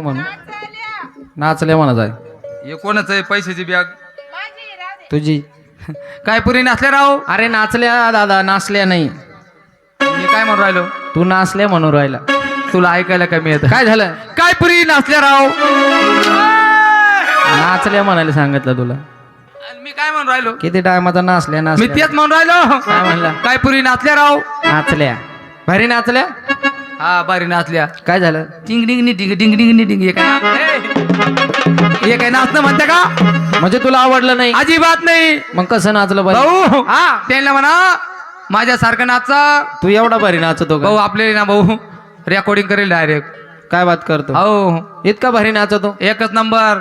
म्हणून नाचल्या म्हणत आहे. हे कोणाचं आहे पैशाची बॅग? तुझी. काय पुरी नाचल्या राव? अरे नाचल्या दादा, नाचल्या नाही. मी काय म्हणून राहिलो? तू नाचल्या म्हणून राहिला. तुला ऐकायला कमी येत. काय झालं? काय पुरी नाचल्या राव? नाचल्या म्हणायला सांगितलं तुला. आणि मी काय म्हणून राहिलो? किती टायमाचा नाचल्या मी नाचल्या. तेच म्हणून राहिलो. काय म्हणला? काय पुरी नाचल्या राव? नाचल्या. भारी नाचल्या. हा बारी नाचल्या. काय झालं? टिंग डिंग नि डिंग डिंग डिंग नि डिंग. हे काय नाचणं म्हणते का? म्हणजे तुला आवडलं नाही? अजिबात नाही. मग कसं नाचलं भाऊ? भाऊ त्यांना म्हणा माझ्यासारखं नाचा. तू एवढा भारी नाचतो का? भाऊ आपले ना भाऊ रेकॉर्डिंग करेल डायरेक्ट. काय बात करतो? हो इतका भारी नाचतो? एकच नंबर.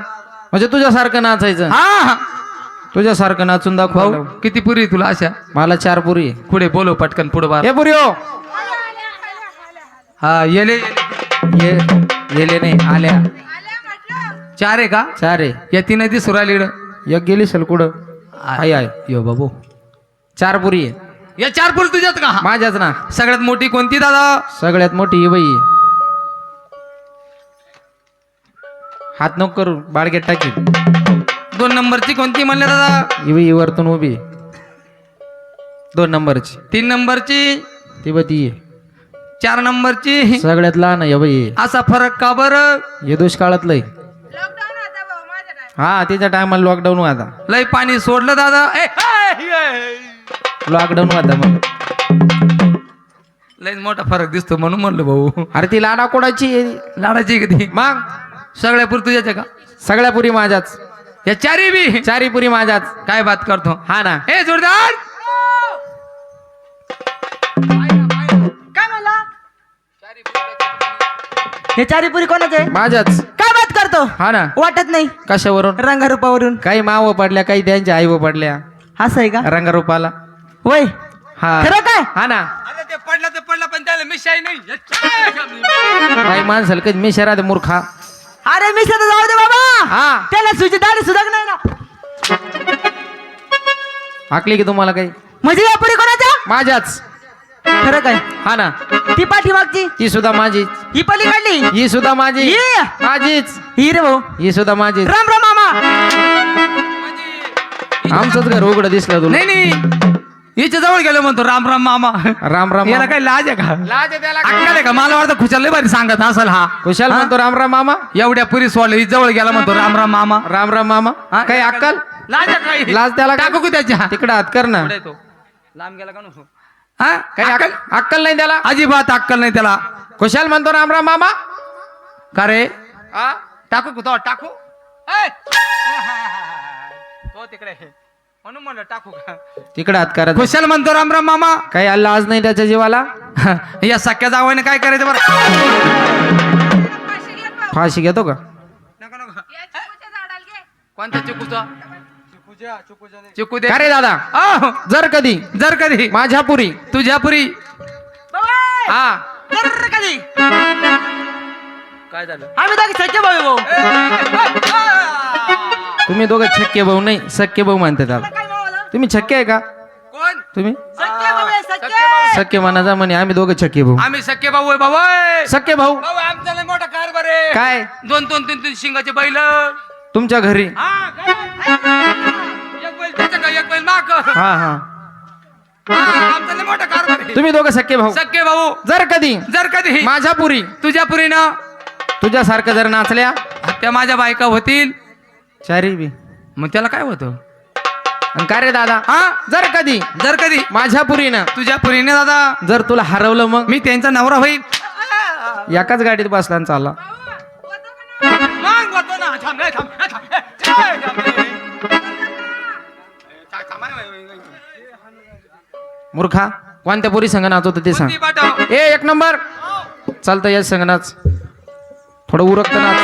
म्हणजे तुझ्यासारखं नाचायचं? हा तुझ्यासारखं नाचून दाखव. भाऊ किती पुरी तुला अशा? मला 4 पुरी. पुढे बोलो पटकन पुढे बार. हे पुरी हो. हा येले येले नाही आल्या. 4 आहे का? 4 आहे. या 3 ती सुराली एक गेली सल कुठं? आहे आहे. यो बाबू 4 पुरी आहे. या 4 पुरी तुझ्यात का? माझ्याच ना. सगळ्यात मोठी कोणती दादा? सगळ्यात मोठी ही बाई आहे. हात नको करू, बाळगेट टाकी. 2 नंबरची कोणती म्हणले दादा? ही बाई वरतून उभी आहे. 2 नंबरची. 3 नंबरची. ती बाई आहे. 4 नंबरची. सगळ्यात लहान आहे बाई. असा फरक का बरं? हे दुष्काळातलं आहे. हा तिच्या टायमाला लॉकडाऊन होता. लय पाणी सोडलं दादा. लॉकडाऊन होता मग. लय मोठा फरक दिसतो म्हणून म्हणलं भाऊ. अरे ती लाडा कोडाची लाडाची कधी मग सगळ्या पुरी तुझ्याच्या का? सगळ्या पुरी माझ्याच. या 4 बी 4 पुरी माझ्याच. काय बात करतो? हा ना. हे जोरदार. काय म्हणला? हे 4 पुरी कोणाचे? माझ्याच. काय बात करतो? हा ना. वाटत नाही. कशावरून? रंगारूपावरून. काही माव पडल्या, काही त्यांच्या आई पडल्या असं आहे का? रंगारूपाला. वय हा खरं काय? हा ना. अरे ते पडलं पण त्याला मिशाई नाही. काही माणसाला कधी मी शहरात मूर्खा. अरे मी सध्या जाऊ दे बाबा. हा त्याला सुची दाढी सुद्धा नाही ना. आकली की तुम्हाला काही? म्हणजे या पुरी कोणाच्या? माझ्याच. खरं काय? हा ना. ती पाठीमागची. ती सुद्धा माझीच. ही पलीकडली. ही सुद्धा माझी. ही. माझीच. ही रे भाऊ. ही सुद्धा माझीच. राम राम मामा. आमचंच घर उघडं दिसलं तुला? नाही हिच्या जवळ गेलो म्हणतो राम राम मामा. राम राम याला मामा. काय लाज आहे का? लाज आहे त्याला. अक्कल आहे का? मला वाटतं खुशाल लय भारी सांगत असेल हा. कुशाल हा? म्हणतो राम राम मामा. एवढ्या पुरी सोडलं ही जवळ गेला म्हणतो राम राम मामा. राम राम मामा. हा? काही अक्कल? लाज आहे काय? लाज त्याला काय? टाकू की त्याच्या? तिकडे हात कर ना. पुढे तो लांब गेला का नको? हा काही अक्कल अक्कल नाही त्याला. अजिबात अक्कल नाही त्याला. कुशाल म्हणतो राम राम मामा. का रे? हा? टाकू कुठं टाकू? ए! तो तिकडे आहे. म्हणून म्हणलं टाकू का? तिकडे हात करत. खुशाल म्हणतो राम राम मामा. काही लाज नाही त्याच्या जीवाला. या सख्या जावाने काय करायचं बरं? फाशी घेतो का? नका नका. कोणत्या चिकूचा? चिकू दे. का रे दादा? आह! जर कधी माझ्या पुरी तुझ्या पुरी. बाबा. हा तर कधी? काय झालं? आम्ही दोघे सख्खे भाऊ भाऊ. तुम्ही दोघं छक्के भाऊ नाही सख्खे भाऊ म्हणते त्याला. काय भावाला? तुम्ही छक्के आहे का? कोण? तुम्ही सख्खे भाऊ आहे, सख्खे सख्खे. भाऊ. सख्खे म्हणाचा म्हणे आम्ही दोघं छक्के भाऊ. आम्ही सख्खे भाऊ आहे भाऊ आहे. सख्खे भाऊ भाऊ आमचा लय मोठा कारभार आहे. काय? 2-2-3-3 शिंगाचे बैल. तुमच्या घरी? हा, एक बैल त्याच्या का एक बैल माग. हा हा. आमचा लय मोठा कारभार आहे. तुम्ही दोघं सख्खे भाऊ. सख्खे भाऊ. जर कधी माझ्या पुरी तुझ्या पुरीनं तुझ्यासारखं जर नाचल्या त्या माझ्या बायका होतील 4 बी. मग त्याला काय होतं? आणि का रे दादा? हा जर कधी माझ्या पुरीनं तुझ्या पुरीने दादा जर तुला हरवलं मग मी त्यांचा नवरा होईल. एकाच गाडीत बसला आणि चालला. मग होतो ना. थांब, थांब, थांब. मूर्खा कोणत्या पुरी संग नाच होतं ते सांग. कोणती पाठव? ए 1 नंबर चालतं या संग नाच. थोडं उरकतं नाच.